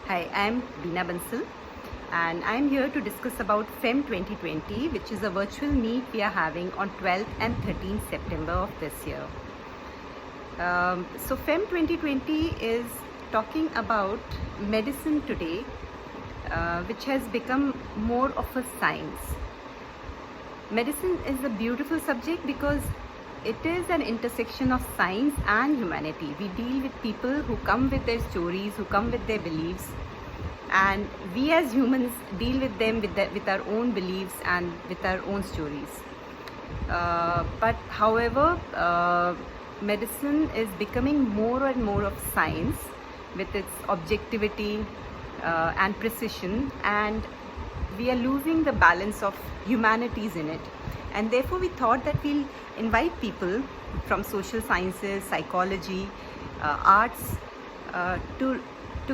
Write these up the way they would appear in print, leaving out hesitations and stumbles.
Hi, I'm Beena Bansal and I'm here to discuss about FEM 2020, which is a virtual meet we are having on 12th and 13th September of this year. So FEM 2020 is talking about medicine today, which has become more of a science. Medicine is a beautiful subject because it is an intersection of science and humanity. We deal with people who come with their stories, who come with their beliefs, and we as humans deal with them with our own beliefs and with our own stories. But however, medicine is becoming more and more of science with its objectivity and precision, and we are losing the balance of humanities in it. And therefore we thought that we'll invite people from social sciences, psychology, arts, to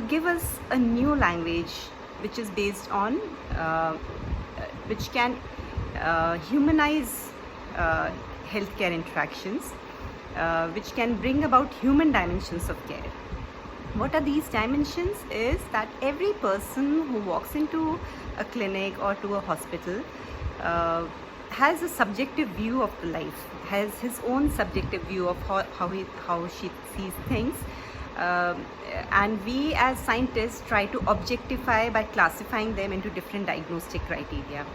give us a new language which is based on which can humanize healthcare interactions, which can bring about human dimensions of care. What are these dimensions is that every person who walks into a clinic or to a hospital has a subjective view of the life, has his own subjective view of how she sees things, and we as scientists try to objectify by classifying them into different diagnostic criteria.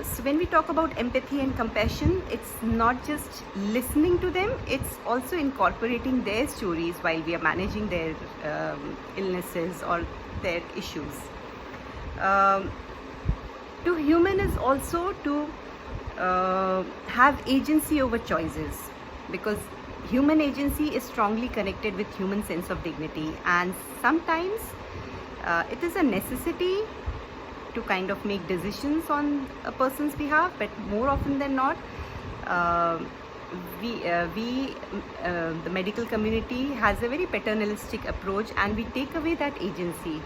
So when we talk about empathy and compassion, it's not just listening to them, it's also incorporating their stories while we are managing their illnesses or their issues. To human is also to have agency over choices, because human agency is strongly connected with human sense of dignity, and sometimes it is a necessity to kind of make decisions on a person's behalf, but more often than not, the medical community has a very paternalistic approach, and we take away that agency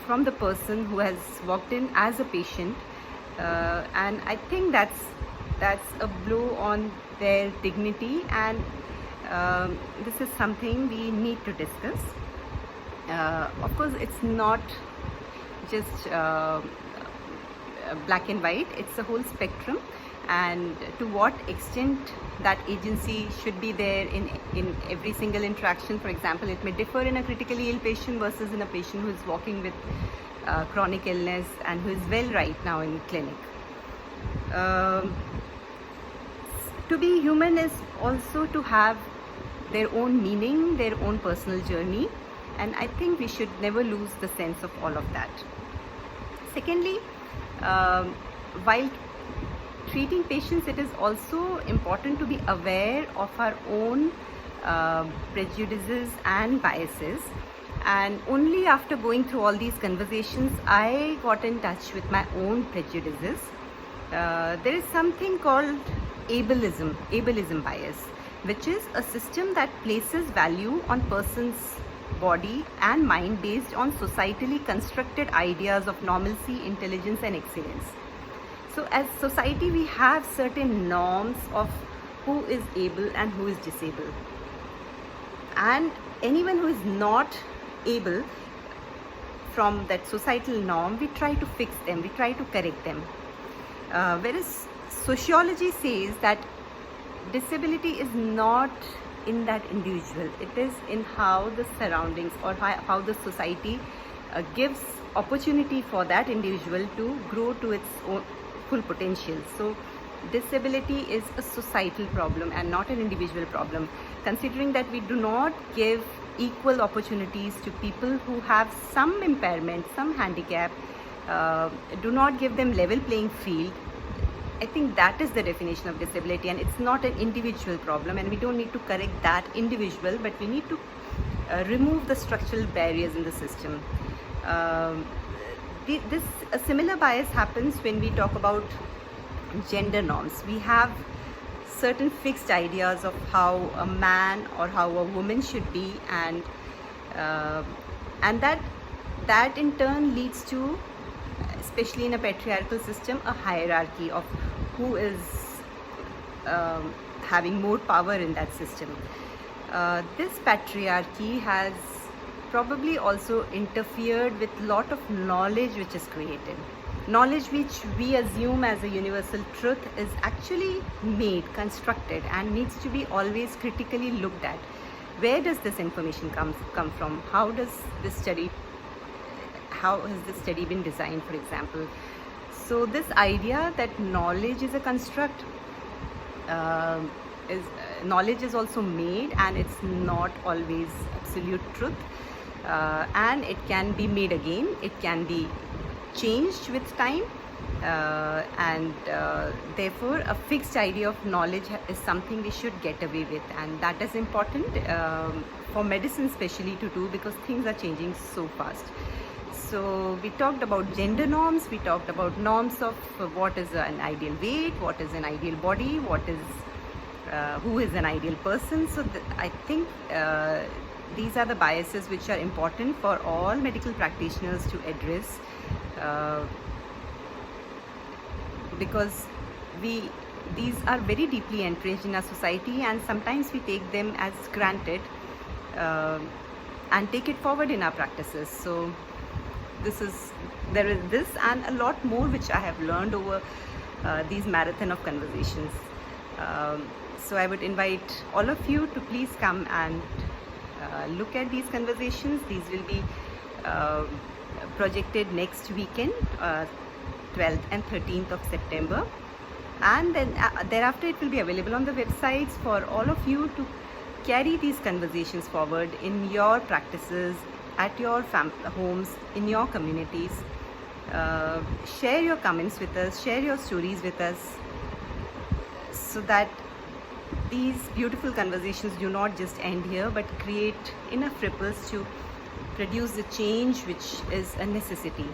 from the person who has walked in as a patient, and I think that's a blow on their dignity, and this is something we need to discuss. Of course, it's not just black and white, it's a whole spectrum, and to what extent that agency should be there in every single interaction. For example, it may differ in a critically ill patient versus in a patient who is walking with chronic illness and who is well right now in clinic. To be human is also to have their own meaning, their own personal journey, and I think we should never lose the sense of all of that. Secondly, while treating patients, it is also important to be aware of our own prejudices and biases. And only after going through all these conversations, I got in touch with my own prejudices. There is something called ableism bias, which is a system that places value on person's body and mind based on societally constructed ideas of normalcy, intelligence, and excellence. So as society, we have certain norms of who is able and who is disabled, and anyone who is not able, from that societal norm, we try to fix them, we try to correct them. Whereas sociology says that disability is not in that individual, it is in how the surroundings or how the society gives opportunity for that individual to grow to its own full potential. So disability is a societal problem and not an individual problem, considering that we do not give equal opportunities to people who have some impairment, some handicap, do not give them level playing field. I think that is the definition of disability, and it's not an individual problem, and we don't need to correct that individual, but we need to remove the structural barriers in the system. A similar bias happens when we talk about gender norms. We have certain fixed ideas of how a man or how a woman should be, and that in turn leads to, especially in a patriarchal system, a hierarchy of who is having more power in that system. This patriarchy has probably also interfered with lot of knowledge which is created. Knowledge which we assume as a universal truth is actually made, constructed, and needs to be always critically looked at. Where does this information come from? How has this study been designed, for example? So this idea that knowledge is a construct, knowledge is also made, and it's not always absolute truth, and it can be made again, it can be changed with time, and therefore a fixed idea of knowledge is something we should get away with, and that is important for medicine especially to do, because things are changing so fast. So we talked about gender norms, we talked about norms of what is an ideal weight, what is an ideal body, who is an ideal person. So I think these are the biases which are important for all medical practitioners to address, because these are very deeply entrenched in our society, and sometimes we take them as granted and take it forward in our practices. So there is this and a lot more which I have learned over these marathon of conversations. So I would invite all of you to please come and look at these conversations. These will be projected next weekend, 12th and 13th of September, and then thereafter it will be available on the websites for all of you to carry these conversations forward in your practices, at your homes, in your communities. Share your comments with us, share your stories with us, so that these beautiful conversations do not just end here, but create enough ripples to produce the change which is a necessity.